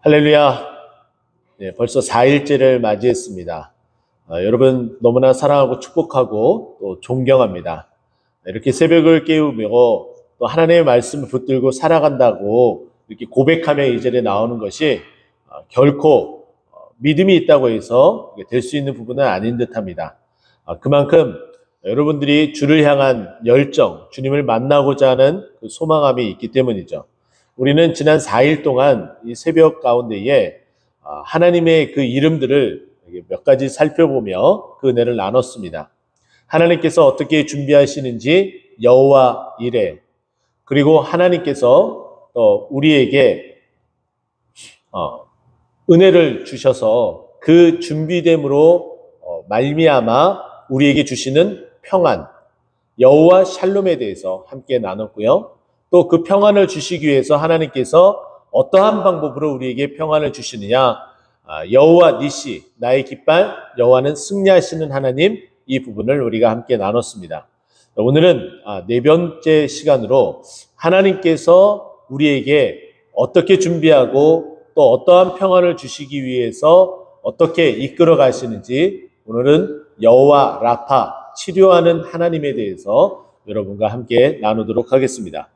할렐루야. 네, 벌써 4일째를 맞이했습니다. 여러분 너무나 사랑하고 축복하고 또 존경합니다. 이렇게 새벽을 깨우며 또 하나님의 말씀을 붙들고 살아간다고 이렇게 고백하며 이 자리에 나오는 것이 결코 믿음이 있다고 해서 될 수 있는 부분은 아닌 듯합니다. 그만큼 여러분들이 주를 향한 열정, 주님을 만나고자 하는 그 소망함이 있기 때문이죠. 우리는 지난 4일 동안 이 새벽 가운데에 하나님의 그 이름들을 몇 가지 살펴보며 그 은혜를 나눴습니다. 하나님께서 어떻게 준비하시는지 여호와 이레, 그리고 하나님께서 우리에게 은혜를 주셔서 그 준비됨으로 말미암아 우리에게 주시는 평안, 여호와 샬롬에 대해서 함께 나눴고요. 또 그 평안을 주시기 위해서 하나님께서 어떠한 방법으로 우리에게 평안을 주시느냐, 여호와 니시, 나의 깃발, 여호와는 승리하시는 하나님, 이 부분을 우리가 함께 나눴습니다. 오늘은 네 번째 시간으로 하나님께서 우리에게 어떻게 준비하고 또 어떠한 평안을 주시기 위해서 어떻게 이끌어 가시는지, 오늘은 여호와 라파, 치료하는 하나님에 대해서 여러분과 함께 나누도록 하겠습니다.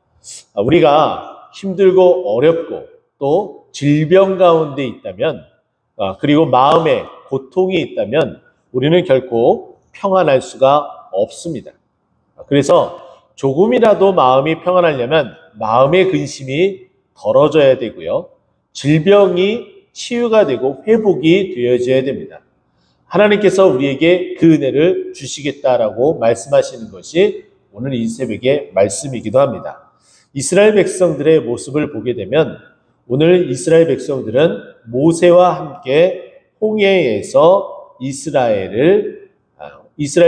우리가 힘들고 어렵고 또 질병 가운데 있다면, 그리고 마음에 고통이 있다면 우리는 결코 평안할 수가 없습니다. 그래서 조금이라도 마음이 평안하려면 마음의 근심이 덜어져야 되고요. 질병이 치유가 되고 회복이 되어져야 됩니다. 하나님께서 우리에게 그 은혜를 주시겠다라고 말씀하시는 것이 오늘 이 새벽의 말씀이기도 합니다. 이스라엘 백성들의 모습을 보게 되면 오늘 이스라엘 백성들은 모세와 함께 홍해에서 이스라엘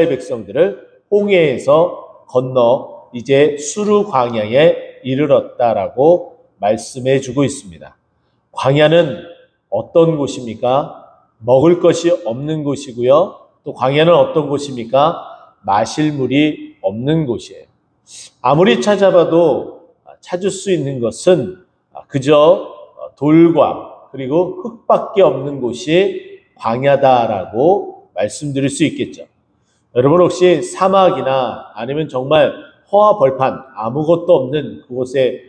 백성들을 홍해에서 건너 이제 수르 광야에 이르렀다라고 말씀해 주고 있습니다. 광야는 어떤 곳입니까? 먹을 것이 없는 곳이고요. 또 광야는 어떤 곳입니까? 마실 물이 없는 곳이에요. 아무리 찾아봐도 찾을 수 있는 것은 그저 돌과 그리고 흙밖에 없는 곳이 광야다라고 말씀드릴 수 있겠죠. 여러분 혹시 사막이나 아니면 정말 허와 벌판 아무것도 없는 그곳에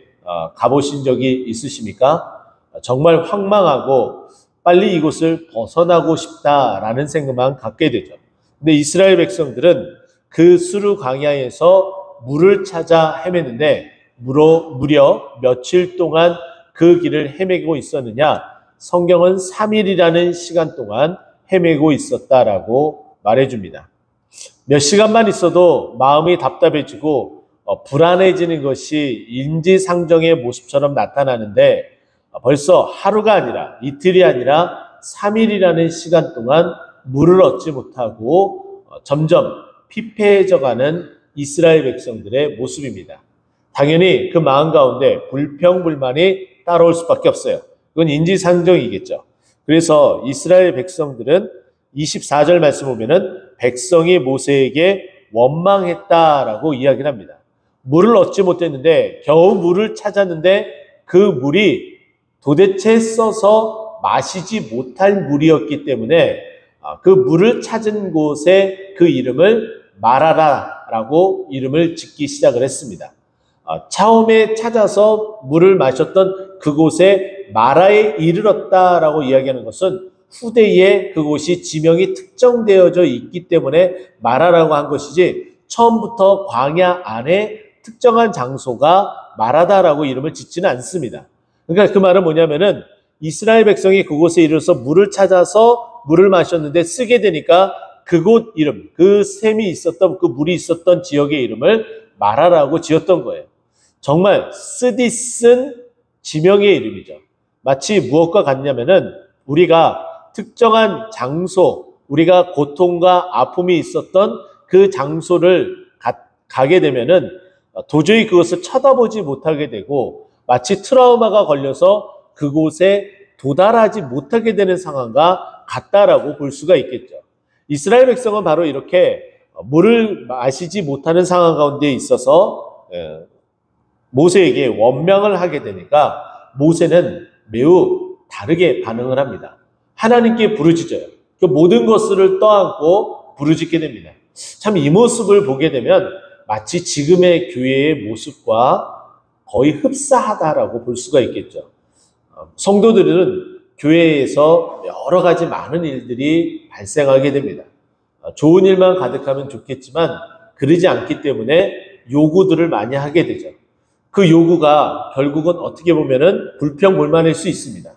가보신 적이 있으십니까? 정말 황망하고 빨리 이곳을 벗어나고 싶다라는 생각만 갖게 되죠. 근데 이스라엘 백성들은 그 수르 광야에서 물을 찾아 헤매는데 무려 며칠 동안 그 길을 헤매고 있었느냐? 성경은 3일이라는 시간 동안 헤매고 있었다라고 말해줍니다. 몇 시간만 있어도 마음이 답답해지고 불안해지는 것이 인지상정의 모습처럼 나타나는데 벌써 하루가 아니라 이틀이 아니라 3일이라는 시간 동안 물을 얻지 못하고 점점 피폐해져가는 이스라엘 백성들의 모습입니다. 당연히 그 마음 가운데 불평불만이 따라올 수밖에 없어요. 그건 인지상정이겠죠. 그래서 이스라엘 백성들은 24절 말씀 보면은 백성이 모세에게 원망했다라고 이야기를 합니다. 물을 얻지 못했는데 겨우 물을 찾았는데 그 물이 도대체 써서 마시지 못할 물이었기 때문에 그 물을 찾은 곳에 그 이름을 마라라라고 이름을 짓기 시작을 했습니다. 처음에 찾아서 물을 마셨던 그곳에 마라에 이르렀다라고 이야기하는 것은 후대에 그곳이 지명이 특정되어져 있기 때문에 마라라고 한 것이지 처음부터 광야 안에 특정한 장소가 마라다라고 이름을 짓지는 않습니다. 그러니까 그 말은 뭐냐면은 이스라엘 백성이 그곳에 이르러서 물을 찾아서 물을 마셨는데 쓰게 되니까 그곳 이름, 그 샘이 있었던 그 물이 있었던 지역의 이름을 마라라고 지었던 거예요. 정말 쓰디쓴 지명의 이름이죠. 마치 무엇과 같냐면은 우리가 특정한 장소, 우리가 고통과 아픔이 있었던 그 장소를 가게 되면은 도저히 그것을 쳐다보지 못하게 되고 마치 트라우마가 걸려서 그곳에 도달하지 못하게 되는 상황과 같다라고 볼 수가 있겠죠. 이스라엘 백성은 바로 이렇게 물을 마시지 못하는 상황 가운데 있어서 모세에게 원망을 하게 되니까 모세는 매우 다르게 반응을 합니다. 하나님께 부르짖어요. 그 모든 것을 떠안고 부르짖게 됩니다. 참 이 모습을 보게 되면 마치 지금의 교회의 모습과 거의 흡사하다라고 볼 수가 있겠죠. 성도들은 교회에서 여러 가지 많은 일들이 발생하게 됩니다. 좋은 일만 가득하면 좋겠지만 그러지 않기 때문에 요구들을 많이 하게 되죠. 그 요구가 결국은 어떻게 보면은 불평불만일 수 있습니다.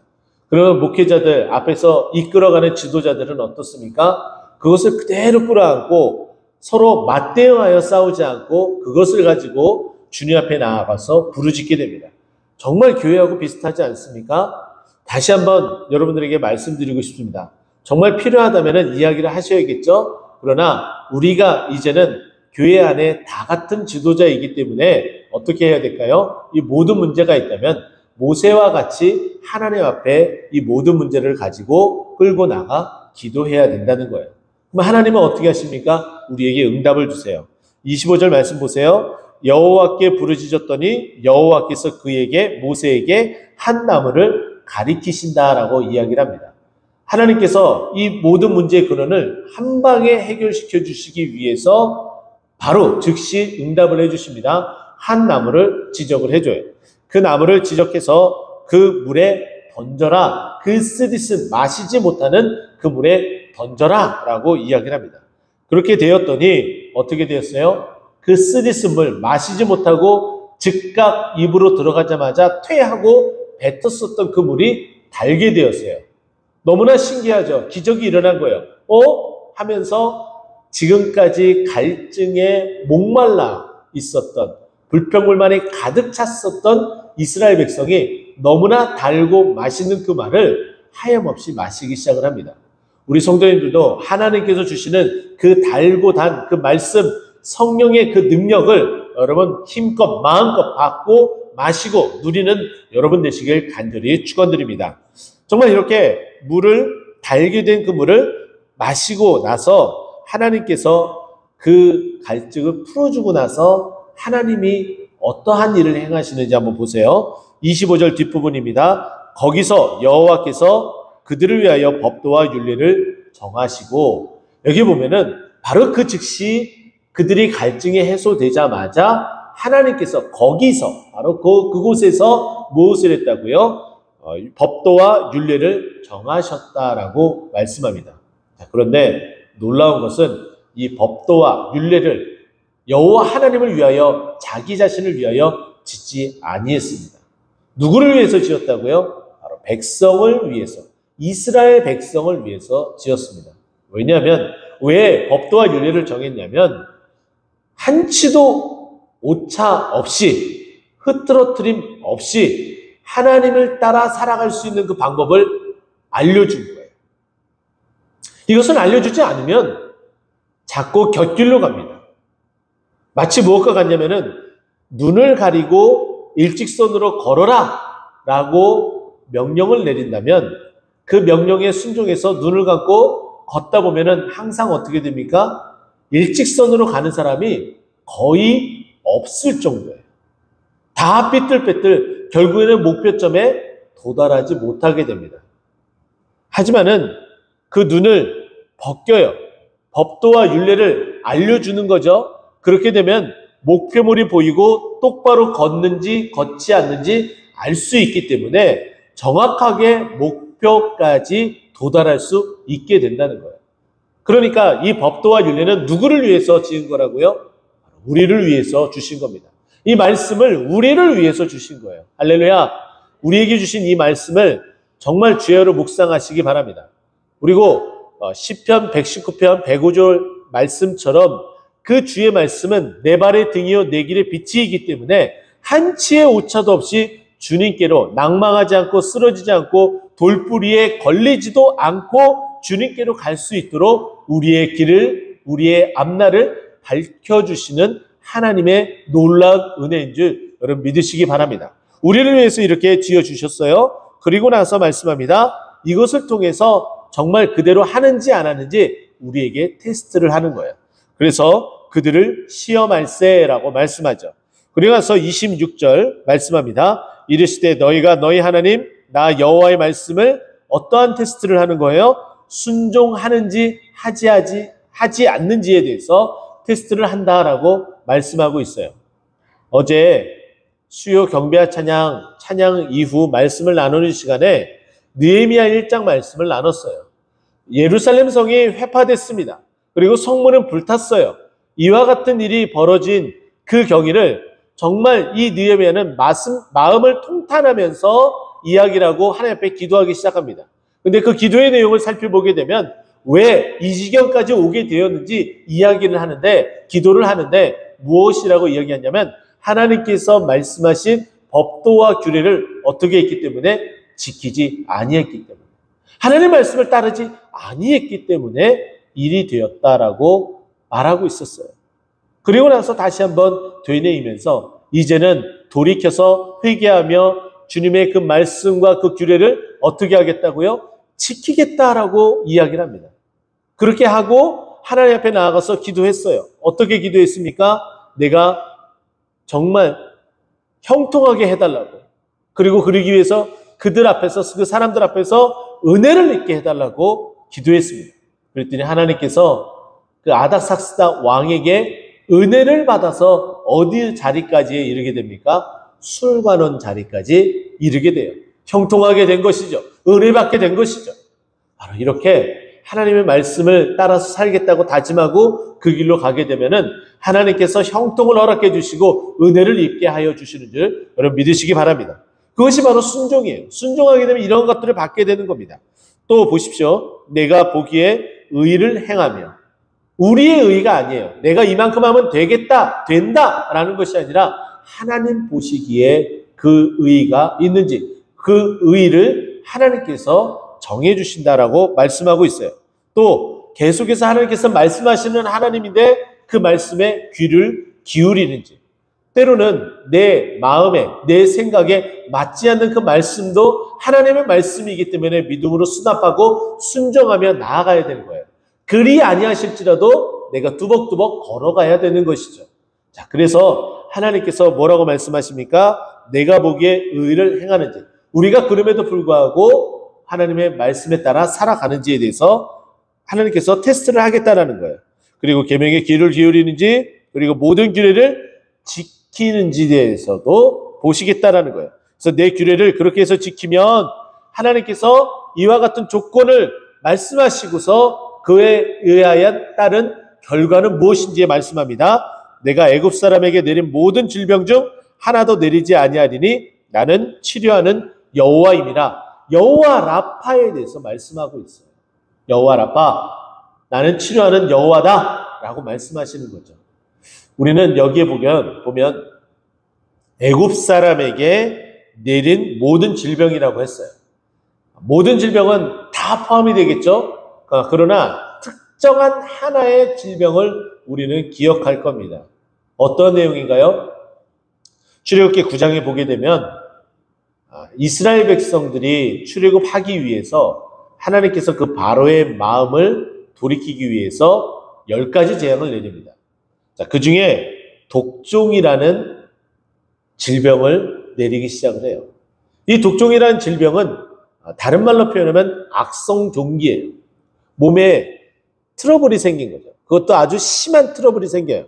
그러면 목회자들 앞에서 이끌어가는 지도자들은 어떻습니까? 그것을 그대로 끌어안고 서로 맞대응하여 싸우지 않고 그것을 가지고 주님 앞에 나아가서 부르짖게 됩니다. 정말 교회하고 비슷하지 않습니까? 다시 한번 여러분들에게 말씀드리고 싶습니다. 정말 필요하다면 이야기를 하셔야겠죠? 그러나 우리가 이제는 교회 안에 다 같은 지도자이기 때문에 어떻게 해야 될까요? 이 모든 문제가 있다면 모세와 같이 하나님 앞에 이 모든 문제를 가지고 끌고 나가 기도해야 된다는 거예요. 그럼 하나님은 어떻게 하십니까? 우리에게 응답을 주세요. 25절 말씀 보세요. 여호와께 부르짖었더니 여호와께서 그에게 모세에게 한 나무를 가리키신다라고 이야기를 합니다. 하나님께서 이 모든 문제의 근원을 한 방에 해결시켜 주시기 위해서 바로 즉시 응답을 해주십니다. 한 나무를 지적을 해줘요. 그 나무를 지적해서 그 물에 던져라. 그 쓰디쓴 마시지 못하는 그 물에 던져라 라고 이야기를 합니다. 그렇게 되었더니 어떻게 되었어요? 그 쓰디쓴 물 마시지 못하고 즉각 입으로 들어가자마자 퇴하고 뱉었었던 그 물이 달게 되었어요. 너무나 신기하죠. 기적이 일어난 거예요. 하면서 지금까지 갈증에 목말라 있었던 불평불만이 가득 찼었던 이스라엘 백성이 너무나 달고 맛있는 그 말을 하염없이 마시기 시작을 합니다. 우리 성도님들도 하나님께서 주시는 그 달고 단 그 말씀, 성령의 그 능력을 여러분 힘껏 마음껏 받고 마시고 누리는 여러분 되시길 간절히 축원드립니다. 정말 이렇게 물을 달게 된 그 물을 마시고 나서 하나님께서 그 갈증을 풀어주고 나서 하나님이 어떠한 일을 행하시는지 한번 보세요. 25절 뒷부분입니다. 거기서 여호와께서 그들을 위하여 법도와 율례를 정하시고, 여기 보면은 바로 그 즉시 그들이 갈증이 해소되자마자 하나님께서 거기서 바로 그곳에서 무엇을 했다고요? 법도와 율례를 정하셨다라고 말씀합니다. 자, 그런데 놀라운 것은 이 법도와 율례를 여호와 하나님을 위하여 자기 자신을 위하여 짓지 아니했습니다. 누구를 위해서 지었다고요? 바로 백성을 위해서, 이스라엘 백성을 위해서 지었습니다. 왜냐하면 왜 법도와 율례를 정했냐면 한치도 오차 없이 흐트러트림 없이 하나님을 따라 살아갈 수 있는 그 방법을 알려준 거예요. 이것을 알려주지 않으면 자꾸 곁길로 갑니다. 마치 무엇과 같냐면은 눈을 가리고 일직선으로 걸어라 라고 명령을 내린다면 그 명령에 순종해서 눈을 감고 걷다 보면은 항상 어떻게 됩니까? 일직선으로 가는 사람이 거의 없을 정도예요. 다 삐뚤빼뚤 결국에는 목표점에 도달하지 못하게 됩니다. 하지만은 그 눈을 벗겨요. 법도와 율례를 알려주는 거죠. 그렇게 되면 목표물이 보이고 똑바로 걷는지 걷지 않는지 알 수 있기 때문에 정확하게 목표까지 도달할 수 있게 된다는 거예요. 그러니까 이 법도와 율례는 누구를 위해서 지은 거라고요? 우리를 위해서 주신 겁니다. 이 말씀을 우리를 위해서 주신 거예요. 할렐루야. 우리에게 주신 이 말씀을 정말 주야로 묵상하시기 바랍니다. 그리고 시편 119편 105절 말씀처럼 그 주의 말씀은 내 발의 등이요 내 길의 빛이기 때문에 한치의 오차도 없이 주님께로 낭망하지 않고 쓰러지지 않고 돌뿌리에 걸리지도 않고 주님께로 갈 수 있도록 우리의 길을, 우리의 앞날을 밝혀주시는 하나님의 놀라운 은혜인 줄 여러분 믿으시기 바랍니다. 우리를 위해서 이렇게 지어주셨어요. 그리고 나서 말씀합니다. 이것을 통해서 정말 그대로 하는지 안 하는지 우리에게 테스트를 하는 거예요. 그래서 그들을 시험할세라고 말씀하죠. 그리고 나서 26절 말씀합니다. 이르시되 너희가 너희 하나님 나 여호와의 말씀을 어떠한 테스트를 하는 거예요? 순종하는지 하지 않는지에 대해서 테스트를 한다라고 말씀하고 있어요. 어제 수요 경배와 찬양 이후 말씀을 나누는 시간에 느헤미야 1장 말씀을 나눴어요. 예루살렘 성이 회파됐습니다. 그리고 성문은 불탔어요. 이와 같은 일이 벌어진 그 경위를 정말 이 느헤미야는 마음을 통탄하면서 이야기를 하고 하나님 앞에 기도하기 시작합니다. 근데 그 기도의 내용을 살펴보게 되면 왜 이 지경까지 오게 되었는지 이야기를 하는데, 기도를 하는데 무엇이라고 이야기하냐면 하나님께서 말씀하신 법도와 규례를 어떻게 했기 때문에? 지키지 아니했기 때문에, 하나님의 말씀을 따르지 아니했기 때문에 일이 되었다라고 말하고 있었어요. 그리고 나서 다시 한번 되뇌이면서 이제는 돌이켜서 회개하며 주님의 그 말씀과 그 규례를 어떻게 하겠다고요? 지키겠다라고 이야기를 합니다. 그렇게 하고 하나님 앞에 나아가서 기도했어요. 어떻게 기도했습니까? 내가 정말 형통하게 해달라고, 그리고 그러기 위해서 그들 앞에서, 그 사람들 앞에서 은혜를 입게 해달라고 기도했습니다. 그랬더니 하나님께서 그 아닥삭스다 왕에게 은혜를 받아서 어디 자리까지 이르게 됩니까? 술관원 자리까지 이르게 돼요. 형통하게 된 것이죠. 은혜 받게 된 것이죠. 바로 이렇게 하나님의 말씀을 따라서 살겠다고 다짐하고 그 길로 가게 되면은 하나님께서 형통을 허락해 주시고 은혜를 입게 하여 주시는 줄 여러분 믿으시기 바랍니다. 그것이 바로 순종이에요. 순종하게 되면 이런 것들을 받게 되는 겁니다. 또 보십시오. 내가 보기에 의를 행하며, 우리의 의가 아니에요. 내가 이만큼 하면 되겠다, 된다라는 것이 아니라 하나님 보시기에 그 의가 있는지, 그 의를 하나님께서 정해주신다라고 말씀하고 있어요. 또 계속해서 하나님께서 말씀하시는 하나님인데 그 말씀에 귀를 기울이는지, 때로는 내 마음에, 내 생각에 맞지 않는 그 말씀도 하나님의 말씀이기 때문에 믿음으로 수납하고 순종하며 나아가야 되는 거예요. 그리 아니하실지라도 내가 뚜벅뚜벅 걸어가야 되는 것이죠. 자, 그래서 하나님께서 뭐라고 말씀하십니까? 내가 보기에 의를 행하는지, 우리가 그럼에도 불구하고 하나님의 말씀에 따라 살아가는지에 대해서 하나님께서 테스트를 하겠다라는 거예요. 그리고 계명에 귀를 기울이는지, 그리고 모든 규례를 지키는지에 대해서도 보시겠다라는 거예요. 그래서 내 규례를 그렇게 해서 지키면 하나님께서 이와 같은 조건을 말씀하시고서 그에 의하여 따른 결과는 무엇인지 말씀합니다. 내가 애굽 사람에게 내린 모든 질병 중 하나도 내리지 아니하리니 나는 치료하는 여호와임이라. 여호와 라파에 대해서 말씀하고 있어요. 여호와 라파, 나는 치료하는 여호와다 라고 말씀하시는 거죠. 우리는 여기에 보면 애굽 사람에게 내린 모든 질병이라고 했어요. 모든 질병은 다 포함이 되겠죠. 그러나 특정한 하나의 질병을 우리는 기억할 겁니다. 어떤 내용인가요? 출애굽기 9장에 보게 되면 이스라엘 백성들이 출애굽하기 위해서 하나님께서 그 바로의 마음을 돌이키기 위해서 10가지 재앙을 내립니다. 자, 그 중에 독종이라는 질병을 내리기 시작을 해요. 이 독종이라는 질병은 다른 말로 표현하면 악성종기예요. 몸에 트러블이 생긴 거죠. 그것도 아주 심한 트러블이 생겨요.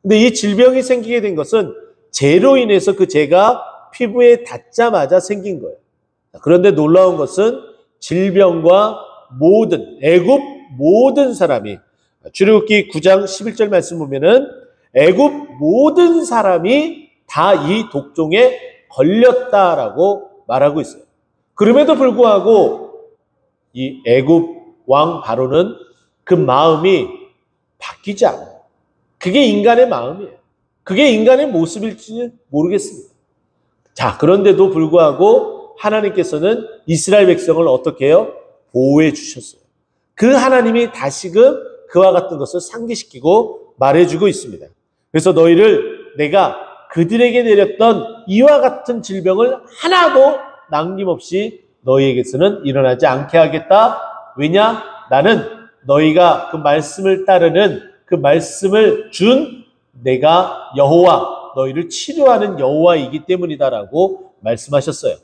근데 이 질병이 생기게 된 것은 재로 인해서 그 재가 피부에 닿자마자 생긴 거예요. 그런데 놀라운 것은 질병과 애굽 모든 사람이, 출애굽기 9장 11절 말씀 보면은 애굽 모든 사람이 다 이 독종에 걸렸다라고 말하고 있어요. 그럼에도 불구하고 이 애굽 왕 바로는 그 마음이 바뀌지 않아요. 그게 인간의 마음이에요. 그게 인간의 모습일지 모르겠습니다. 자, 그런데도 불구하고 하나님께서는 이스라엘 백성을 어떻게 해요? 보호해 주셨어요. 그 하나님이 다시금 그와 같은 것을 상기시키고 말해주고 있습니다. 그래서 너희를 내가 그들에게 내렸던 이와 같은 질병을 하나도 남김없이 너희에게서는 일어나지 않게 하겠다. 왜냐? 나는 너희가 그 말씀을 따르는, 그 말씀을 준 내가 여호와, 너희를 치료하는 여호와이기 때문이다라고 말씀하셨어요.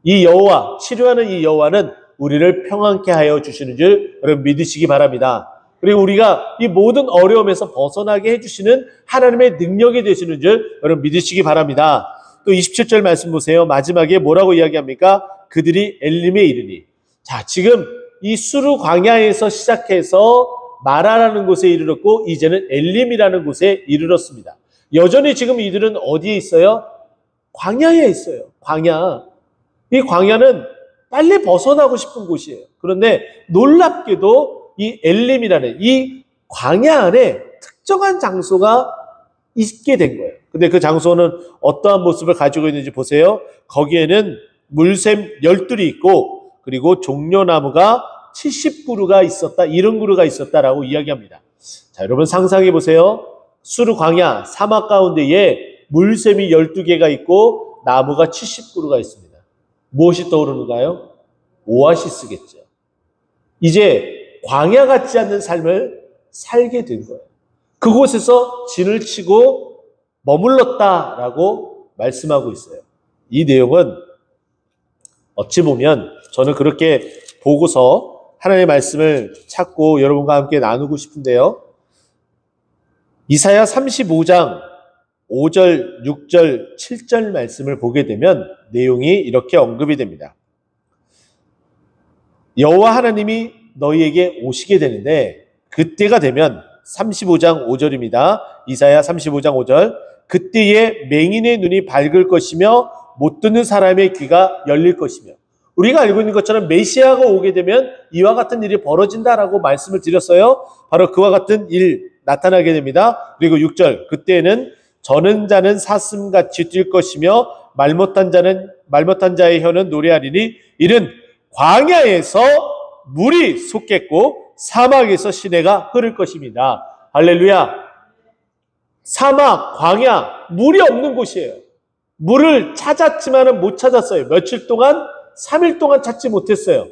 이 여호와, 치료하는 이 여호와는 우리를 평안케 하여 주시는 줄 여러분 믿으시기 바랍니다. 그리고 우리가 이 모든 어려움에서 벗어나게 해주시는 하나님의 능력이 되시는 줄 여러분 믿으시기 바랍니다. 또 27절 말씀 보세요. 마지막에 뭐라고 이야기합니까? 그들이 엘림에 이르니. 자, 지금 이 수르 광야에서 시작해서 마라라는 곳에 이르렀고 이제는 엘림이라는 곳에 이르렀습니다. 여전히 지금 이들은 어디에 있어요? 광야에 있어요. 광야. 이 광야는 빨리 벗어나고 싶은 곳이에요. 그런데 놀랍게도 이 엘림이라는 이 광야 안에 특정한 장소가 있게 된 거예요. 근데 그 장소는 어떠한 모습을 가지고 있는지 보세요. 거기에는 물샘 12이 있고 그리고 종려나무가 70그루가 있었다, 70그루가 있었다라고 이야기합니다. 자, 여러분 상상해 보세요. 수르 광야 사막 가운데에 물샘이 12개가 있고 나무가 70그루가 있습니다. 무엇이 떠오르는가요? 오아시스겠죠. 이제 광야 같지 않는 삶을 살게 된 거예요. 그곳에서 진을 치고 머물렀다라고 말씀하고 있어요. 이 내용은 어찌 보면 저는 그렇게 보고서 하나님의 말씀을 찾고 여러분과 함께 나누고 싶은데요. 이사야 35장 5절, 6절, 7절 말씀을 보게 되면 내용이 이렇게 언급이 됩니다. 여호와 하나님이 너희에게 오시게 되는데 그때가 되면 35장 5절입니다. 이사야 35장 5절. 그때에 맹인의 눈이 밝을 것이며 못 듣는 사람의 귀가 열릴 것이며. 우리가 알고 있는 것처럼 메시아가 오게 되면 이와 같은 일이 벌어진다라고 말씀을 드렸어요. 바로 그와 같은 일 나타나게 됩니다. 그리고 6절. 그때는 저는 자는 사슴같이 뛸 것이며 말 못한 자의 혀는 노래하리니 이는 광야에서 물이 솟겠고 사막에서 시내가 흐를 것입니다. 할렐루야. 사막, 광야, 물이 없는 곳이에요. 물을 찾았지만은 못 찾았어요. 며칠 동안, 3일 동안 찾지 못했어요.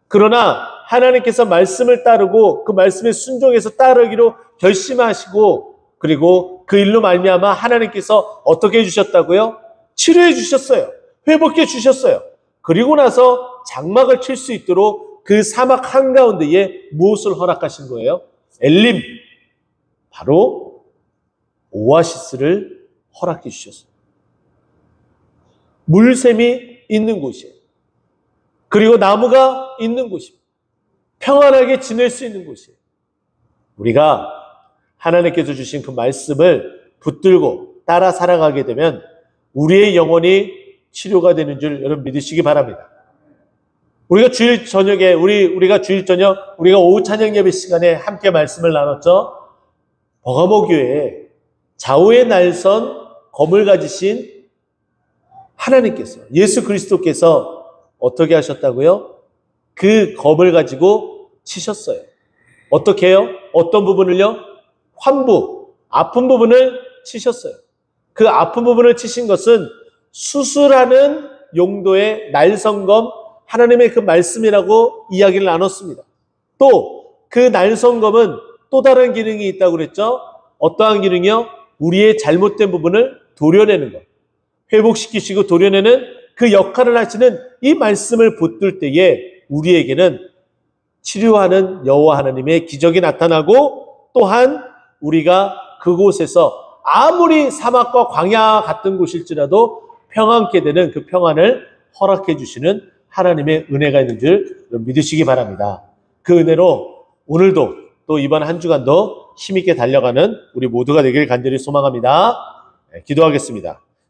그러나 하나님께서 말씀을 따르고 그 말씀에 순종해서 따르기로 결심하시고 그리고 그 일로 말미암아 하나님께서 어떻게 해주셨다고요? 치료해 주셨어요. 회복해 주셨어요. 그리고 나서 장막을 칠 수 있도록 그 사막 한가운데에 무엇을 허락하신 거예요? 엘림, 바로 오아시스를 허락해 주셨어요. 물샘이 있는 곳이에요. 그리고 나무가 있는 곳입니다. 평안하게 지낼 수 있는 곳이에요. 우리가 하나님께서 주신 그 말씀을 붙들고 따라 살아가게 되면 우리의 영혼이 치료가 되는 줄 여러분 믿으시기 바랍니다. 우리가 주일 저녁에 우리가 주일 저녁 우리가 오후 찬양 예배 시간에 함께 말씀을 나눴죠. 버가모 교회에 좌우의 날선 검을 가지신 하나님께서 예수 그리스도께서 어떻게 하셨다고요? 그 검을 가지고 치셨어요. 어떻게 해요? 어떤 부분을요? 환부, 아픈 부분을 치셨어요. 그 아픈 부분을 치신 것은 수술하는 용도의 날성검, 하나님의 그 말씀이라고 이야기를 나눴습니다. 또 그 날성검은 또 다른 기능이 있다고 그랬죠. 어떠한 기능이요? 우리의 잘못된 부분을 도려내는 것, 회복시키시고 도려내는 그 역할을 하시는 이 말씀을 붙들 때에 우리에게는 치료하는 여호와 하나님의 기적이 나타나고 또한 우리가 그곳에서 아무리 사막과 광야 같은 곳일지라도 평안케 되는 그 평안을 허락해 주시는 하나님의 은혜가 있는 줄 믿으시기 바랍니다. 그 은혜로 오늘도 또 이번 한 주간도 힘있게 달려가는 우리 모두가 되길 간절히 소망합니다. 기도하겠습니다.